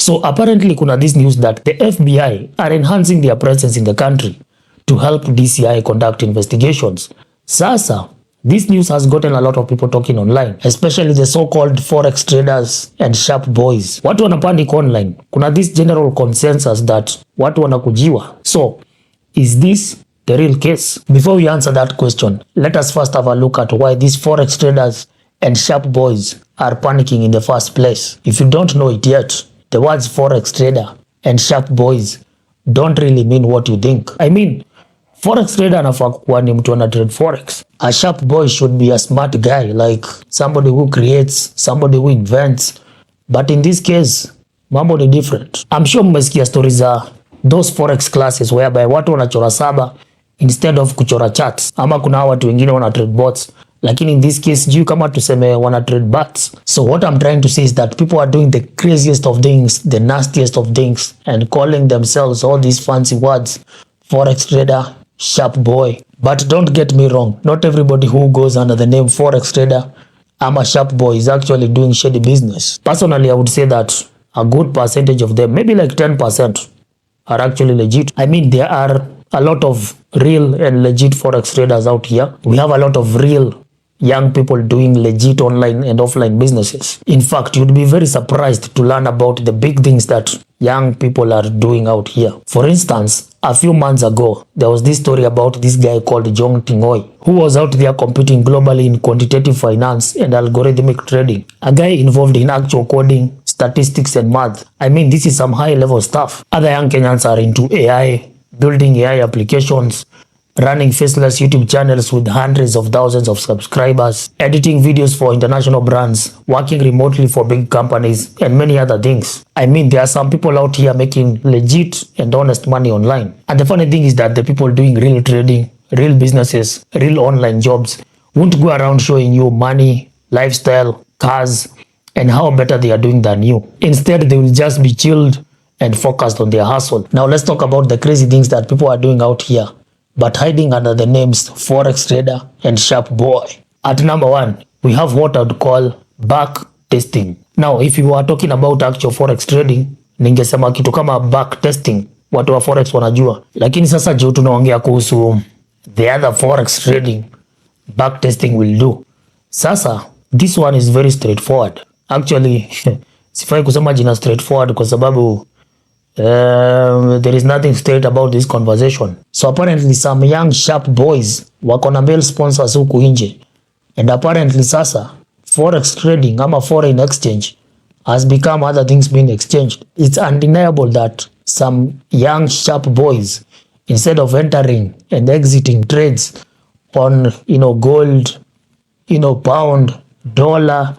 So apparently kuna this news that the FBI are enhancing their presence in the country to help DCI conduct investigations. Sasa, this news has gotten a lot of people talking online, especially the so-called Forex traders and sharp boys. Watu wana panic online. Kuna this general consensus that watu wanakujiwa. So, is this the real case? Before we answer that question, let us first have a look at why these Forex traders and sharp boys are panicking in the first place. If you don't know it yet, the words Forex trader and sharp boys don't really mean what you think. I mean, Forex trader anafaa kuwa ni mtu ana trade Forex. A sharp boy should be a smart guy, like somebody who creates, somebody who invents. But in this case, mambo ni different. I'm sure mmesikia stories za those Forex classes whereby watu wanachora saba instead of kuchora charts. Ama kuna watu wengine wana trade bots. Lakini in this case, juu kama tuseme wana trade bots. So what I'm trying to say is that people are doing the craziest of things, the nastiest of things, and calling themselves all these fancy words. Forex trader, sharp boy. But don't get me wrong, not everybody who goes under the name Forex trader ama sharp boy is actually doing shady business. Personally, I would say that a good percentage of them, maybe like 10%, are actually legit. I mean, there are a lot of real and legit Forex traders out here. We have a lot of real young people doing legit online and offline businesses. In fact, you'd be very surprised to learn about the big things that young people are doing out here. For instance, a few months ago, there was this story about this guy called Jong Tingoi, who was out there competing globally in quantitative finance and algorithmic trading. A guy involved in actual coding, statistics and math. I mean, this is some high level stuff. Other young Kenyans are into AI, building AI applications, running faceless YouTube channels with hundreds of thousands of subscribers, editing videos for international brands, working remotely for big companies, and many other things. I mean, there are some people out here making legit and honest money online. And the funny thing is that the people doing real trading, real businesses, real online jobs won't go around showing you money, lifestyle, cars, and how better they are doing than you. Instead, they will just be chilled and focused on their hustle. Now let's talk about the crazy things that people are doing out here, but hiding under the names Forex trader and sharp boy. At number one, we have what I would call back testing. Now, if you are talking about actual Forex trading, ningesema kitu kama back testing, watu wa Forex wanajua. Lakini sasa juu tunaongea kuhusu the other Forex trading, back testing will do. Sasa, this one is very straightforward. Actually, sifai kusema jina straightforward kwa sababu there is nothing straight about this conversation. So apparently some young sharp boys wako na male sponsors huku nje. And apparently sasa Forex trading ama foreign exchange has become other things being exchanged. It's undeniable that some young sharp boys, instead of entering and exiting trades on, gold, pound, dollar,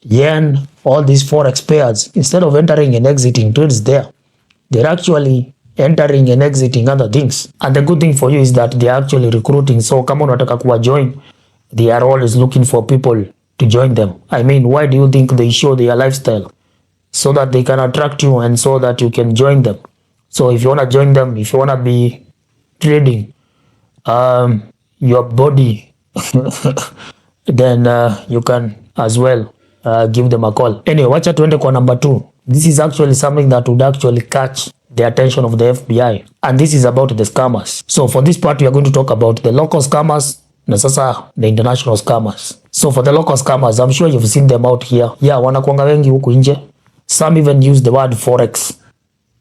yen, all these Forex pairs, instead of entering and exiting trades there, they're actually entering and exiting other things. And the good thing for you is that they're actually recruiting. So kama unataka kuwa join, they are always looking for people to join them. I mean, why do you think they show their lifestyle? So that they can attract you and so that you can join them. So if you want to join them, if you want to be trading your body, then you can as well give them a call. Anyway, wacha tuende kwa number 2. This is actually something that would actually catch the attention of the FBI. And this is about the scammers. So for this part, we are going to talk about the local scammers na sasa the international scammers. So for the local scammers, I'm sure you've seen them out here. Yeah, wanakuanga wengi huku nje. Some even use the word Forex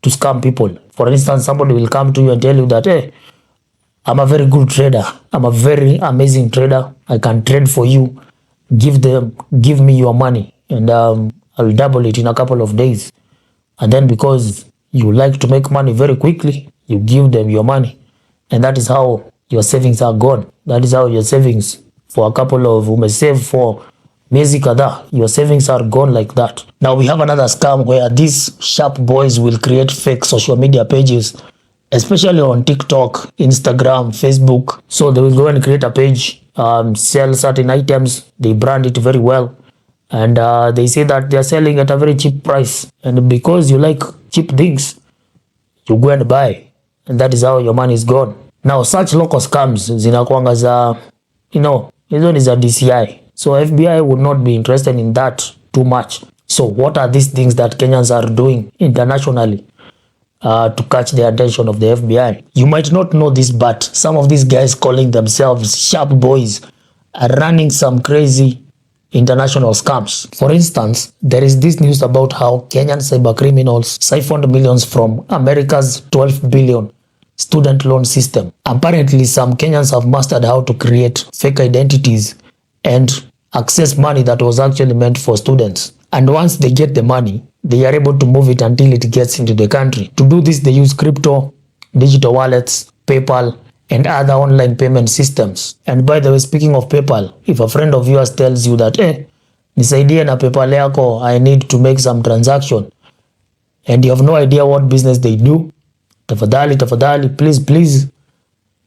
to scam people. For instance, somebody will come to you and tell you that, hey, I'm a very good trader. I'm a very amazing trader. I can trade for you. Give me your money and I'll double it in a couple of days. And then because you like to make money very quickly, you give them your money. And that is how your savings are gone. That is how your savings for a couple of, umesave for miezi kadhaa, your savings are gone like that. Now we have another scam where these sharp boys will create fake social media pages, especially on TikTok, Instagram, Facebook. So they will go and create a page, sell certain items, they brand it very well, and they say that they are selling at a very cheap price. And because you like cheap things, you go and buy, and that is how your money is gone. Now such local scams zinakuanga za, hizo ni za DCI. So FBI would not be interested in that too much. So what are these things that Kenyans are doing internationally to catch the attention of the FBI? You might not know this, but some of these guys calling themselves sharp boys are running some crazy international scams. For instance, there is this news about how Kenyan cyber criminals siphoned millions from America's 12 billion student loan system. Apparently, some Kenyans have mastered how to create fake identities and access money that was actually meant for students. And once they get the money, they are able to move it until it gets into the country. To do this, they use crypto, digital wallets, PayPal, and other online payment systems. And by the way, speaking of PayPal, if a friend of yours tells you that, nisaidie na PayPal yako, I need to make some transaction, and you have no idea what business they do, tafadhali, please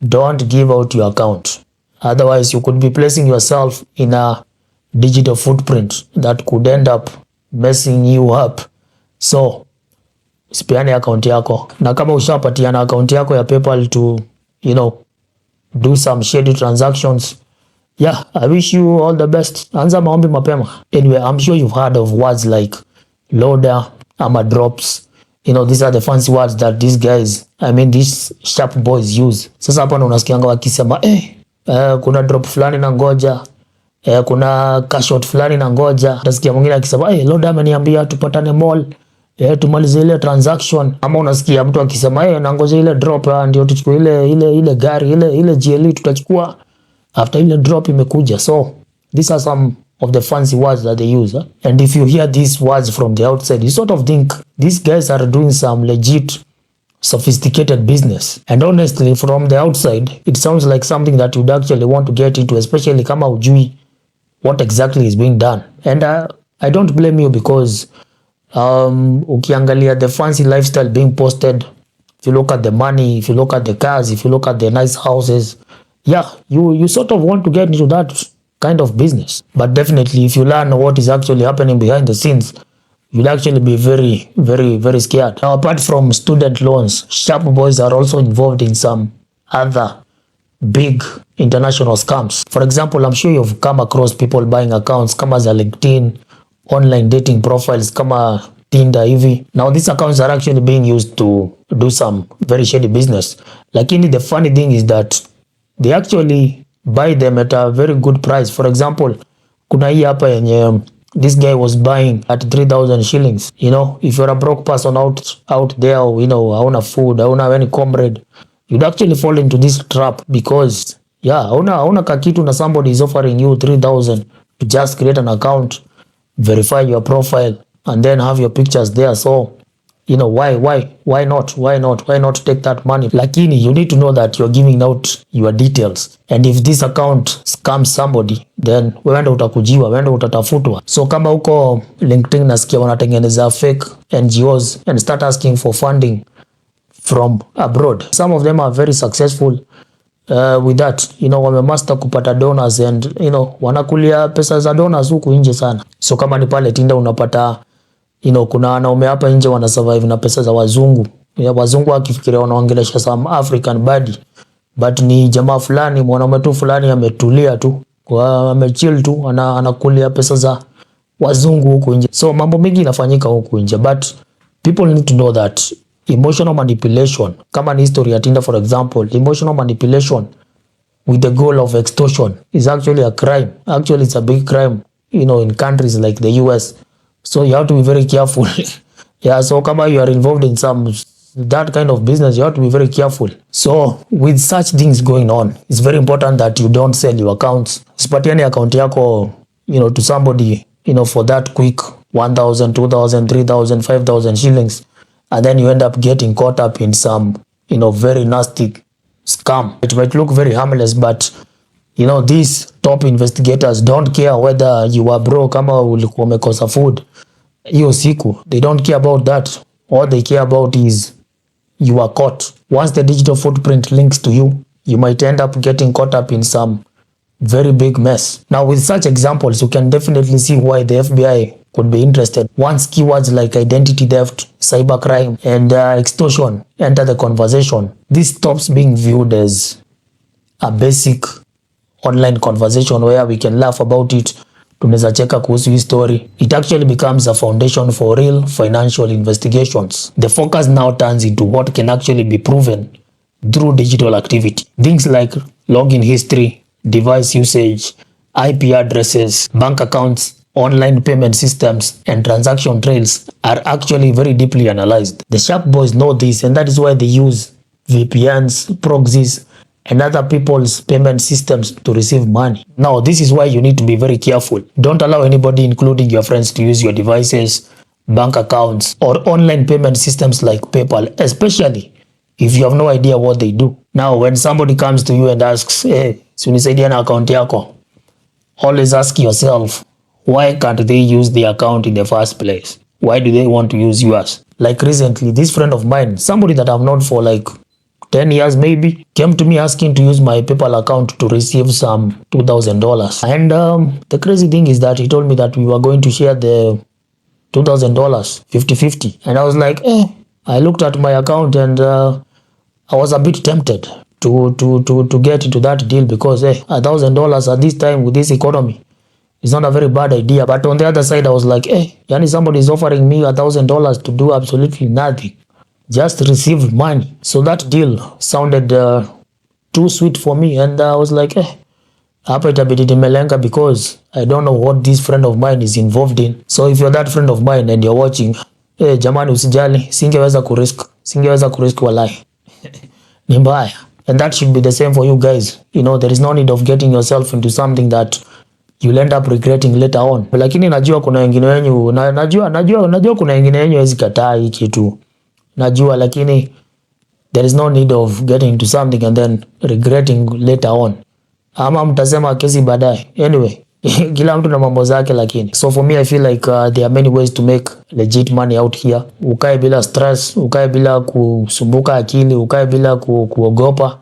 don't give out your account. Otherwise, you could be placing yourself in a digital footprint that could end up messing you up. So, usipeane account yako. Na kama ushapatiana account yako ya PayPal to, do some shady transactions, yeah, I wish you all the best. Anza maombi mapema. Anyway, I'm sure you've heard of words like loader, ama drops. These are the fancy words that these guys, these sharp boys use. Sasa hapa unasikianga wakisema, kuna drop fulani na ngoja, kuna cash out fulani na ngoja. Utasikia mwingine akisema, loader ameniambia tupatane mall, tumalize ile transaction. Ama unasikia mtu akisema, na ngoja ile drop ndio tuchukue ile gari, ile GLE tutachukua after ile drop imekuja. So these are some of the fancy words that they use. And if you hear these words from the outside, you sort of think these guys are doing some legit sophisticated business. And honestly, from the outside, it sounds like something that you'd actually want to get into, especially kama ujui what exactly is being done. And I don't blame you, because ukiangalia the fancy lifestyle being posted, if you look at the money, if you look at the cars, if you look at the nice houses, yeah, you sort of want to get into that kind of business. But definitely, if you learn what is actually happening behind the scenes, you'll actually be very, very, very scared. Now, apart from student loans, sharp boys are also involved in some other big international scams. For example, I'm sure you've come across people buying accounts kama za LinkedIn, online dating profiles kama Tinder hivi. Now, these accounts are actually being used to do some very shady business. Lakini the funny thing is that they actually buy them at a very good price. For example, kuna hii hapa yenye this guy was buying at 3,000 shillings. If you're a broke person out there, hauna food, hauna any comrade, you'd actually fall into this trap because, hauna kakitu na somebody is offering you 3,000 to just create an account, verify your profile, and then have your pictures there. So, why not take that money? Lakini you need to know that you're giving out your details, and if this account scams somebody, then wenda utakujiwa, wenda utatafutwa. So kama uko LinkedIn nasikia wanatengeneza fake NGOs and start asking for funding from abroad. Some of them are very successful with that. Wamemaster kupata donors and wanakulia pesa za donors huku nje sana. So kama ni pale Tinder unapata kuna wanaume hapa nje wana survive na pesa za wazungu. Wazungu wakifikiria wanaongelesha some African body, but ni jamaa fulani, mwanaume tu fulani ametulia tu, amechill tu, anakulia pesa za wazungu huku nje. So mambo mengi inafanyika huku nje, but people need to know that emotional manipulation, kama ni history ya Tinder for example, emotional manipulation with the goal of extortion is actually a crime. Actually, it's a big crime, in countries like the US. So you have to be very careful. So kama you are involved in that kind of business, you have to be very careful. So with such things going on, it's very important that you don't sell your accounts. Usipatiane account yako, to somebody, for that quick 1,000, 2,000, 3,000, 5,000 shillings. And then you end up getting caught up in some, very nasty scam. It might look very harmless, but these top investigators don't care whether you are broke kama ulikuwa umekosa food hiyo siku. They don't care about that. All they care about is you are caught. Once the digital footprint links to you, you might end up getting caught up in some very big mess. Now, with such examples, you can definitely see why the FBI could be interested. Once keywords like identity theft, cybercrime, and extortion enter the conversation, this stops being viewed as a basic online conversation where we can laugh about it, tunaweza cheka kuhusu hii story. It actually becomes a foundation for real financial investigations. The focus now turns into what can actually be proven through digital activity. Things like login history, device usage, IP addresses, bank accounts, online payment systems, and transaction trails are actually very deeply analyzed. The sharp boys know this, and that is why they use VPNs, proxies, and other people's payment systems to receive money. Now, this is why you need to be very careful. Don't allow anybody, including your friends, to use your devices, bank accounts, or online payment systems like PayPal, especially if you have no idea what they do. Now, when somebody comes to you and asks, hey, sunisaidia na account yako, always ask yourself, why can't they use the account in the first place? Why do they want to use yours? Like recently, this friend of mine, somebody that I've known for like 10 years maybe, came to me asking to use my PayPal account to receive some $2,000. And the crazy thing is that he told me that we were going to share the $2,000 50-50. And I was like, I looked at my account and I was a bit tempted to get into that deal because $1,000 at this time with this economy is not a very bad idea. But on the other side, I was like, yani somebody is offering me $1,000 to do absolutely nothing, just receive money. So that deal sounded too sweet for me, and I was like, hapa itabidi nimelenga because I don't know what this friend of mine is involved in. So if you're that friend of mine and you're watching, jamani usijali, singeweza kurisk walai. Ni mbaya. And that should be the same for you guys. You know, there is no need of getting yourself into something that you'll end up regretting later on. Lakini najua kuna wengine wenyu, najua kuna wengine wenyu hawezi kataa hii kitu. Najua, lakini there is no need of getting into something and then regretting later on. Ama mtasema kesi baadaye. Anyway, kila mtu na mambo zake lakini. So for me, I feel like there are many ways to make legit money out here. Ukae bila stress, ukae bila kusumbuka akili, ukae bila kuogopa.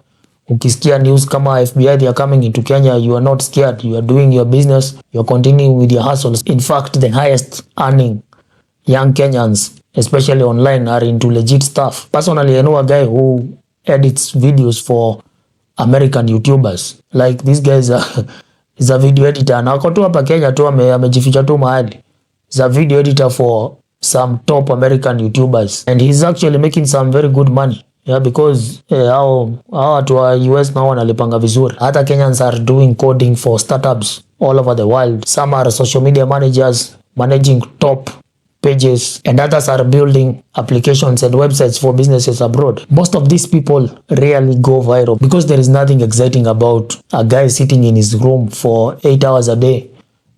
Ukisikia news kama FBI they are coming into Kenya, you are not scared. You are doing your business. You are continuing with your hustles. In fact, the highest earning young Kenyans, especially online, are into legit stuff. Personally, I know a guy who edits videos for American YouTubers. Like this guy is a video editor. Na ako tu hapa Kenya tu amejificha tu mahali. He's a video editor for some top American YouTubers. And he's actually making some very good money. Yeah, because hao watu wa US nao wanalipanga vizuri. Hata Kenyans are doing coding for startups all over the world. Some are social media managers managing top pages, and others are building applications and websites for businesses abroad. Most of these people rarely go viral because there is nothing exciting about a guy sitting in his room for 8 hours a day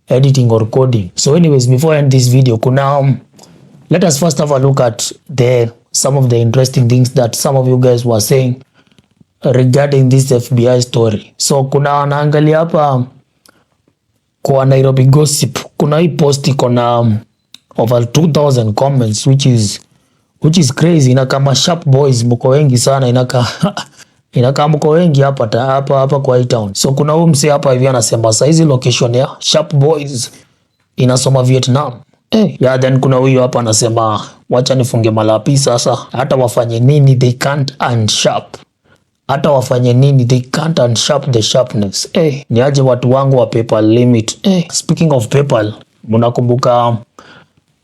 editing or coding. So anyways, before I end this video, let us first have a look at some of the interesting things that some of you guys were saying regarding this FBI story. So kuna wanaangalia hapa kwa Nairobi Gossip, kuna hii post iko na over 2,000 comments, which is crazy. Inaka ma sharp boys mko wengi sana, inaka mko wengi hapa kwa hii town. So kuna huyu mse hapa hivi anasema saizi location ya sharp boys inasoma Vietnam. Yeah, then kuna huyu hapa anasema wacha nifunge malapi sasa, hata wafanye nini they can't unsharp. Hata wafanye nini they can't unsharp the sharpness. Ni aje watu wangu wa PayPal limit. Speaking of PayPal, mnakumbuka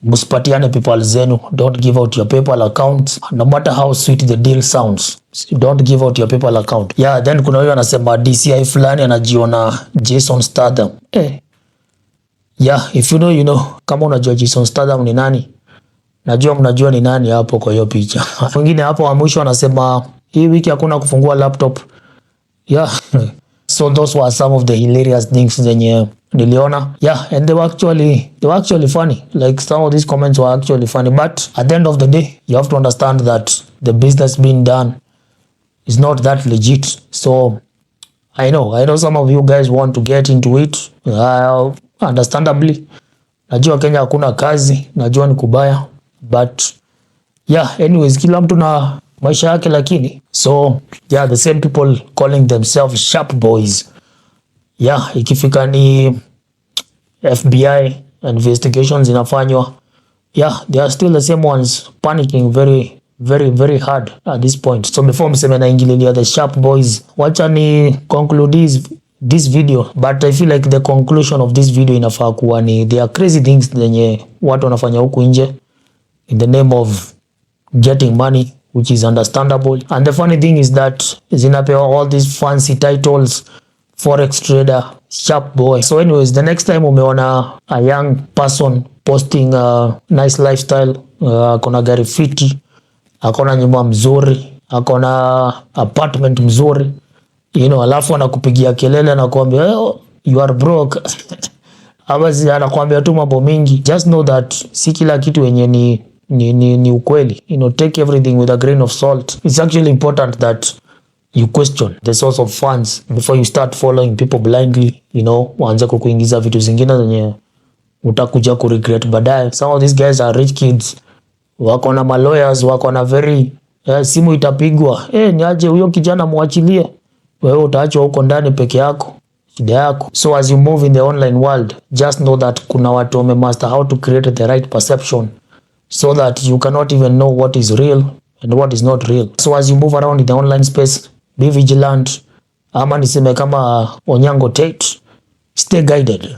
musipatiane PayPal zenu. Don't give out your PayPal account no matter how sweet the deal sounds. Don't give out your PayPal account. Yeah, then kuna huyu anasema DCI fulani anajiona Jason Statham. Yeah, if you know, you know. Kama unajua Jason Statham ni nani, najua mnajua ni nani hapo kwa hiyo picha. Wengine hapo wa mwisho anasema hii wiki hakuna kufungua laptop. Yeah. So those were some of the hilarious things zenye niliona. Yeah, and they were actually funny. Like some of these comments were actually funny, but at the end of the day, you have to understand that the business being done is not that legit. So I know some of you guys want to get into it. Understandably. Najua Kenya hakuna kazi, najua ni kubaya, but yeah, anyways, kila mtu na maisha yake lakini. So yeah, the same people calling themselves sharp boys. Yeah, ikifika ni FBI investigations inafanywa. Yeah, they are still the same ones panicking very hard at this point. So before mseme naingililia the sharp boys, wacha ni conclude this video, but I feel like the conclusion of this video inafaa kuwa ni there are crazy things zenye watu wanafanya huku nje in the name of getting money, which is understandable. And the funny thing is that zinapewa all these fancy titles, forex trader, sharp boy. So anyways, the next time umeona a young person posting a nice lifestyle, akona gari fiti, akona nyumba mzuri, akona apartment mzuri, you know, alafu anakupigia kelele na kuambia you are broke ama anakuambia tu mambo mingi, just know that si kila kitu yenye ni ukweli. You know, take everything with a grain of salt. It's actually important that you question the source of funds before you start following people blindly, you know, waanze kukuingiza vitu zingine zenye utakuja ku regret baadaye. Some of these guys are rich kids, wako na lawyers, wako na very simu itapigwa, ni aje huyo kijana muachilie, wewe utaachwa huko ndani peke yako, shida yako. So as you move in the online world, just know that kuna watu wamemaster how to create the right perception so that you cannot even know what is real and what is not real. So as you move around in the online space, be vigilant, ama niseme kama Onyango Tate, stay guided.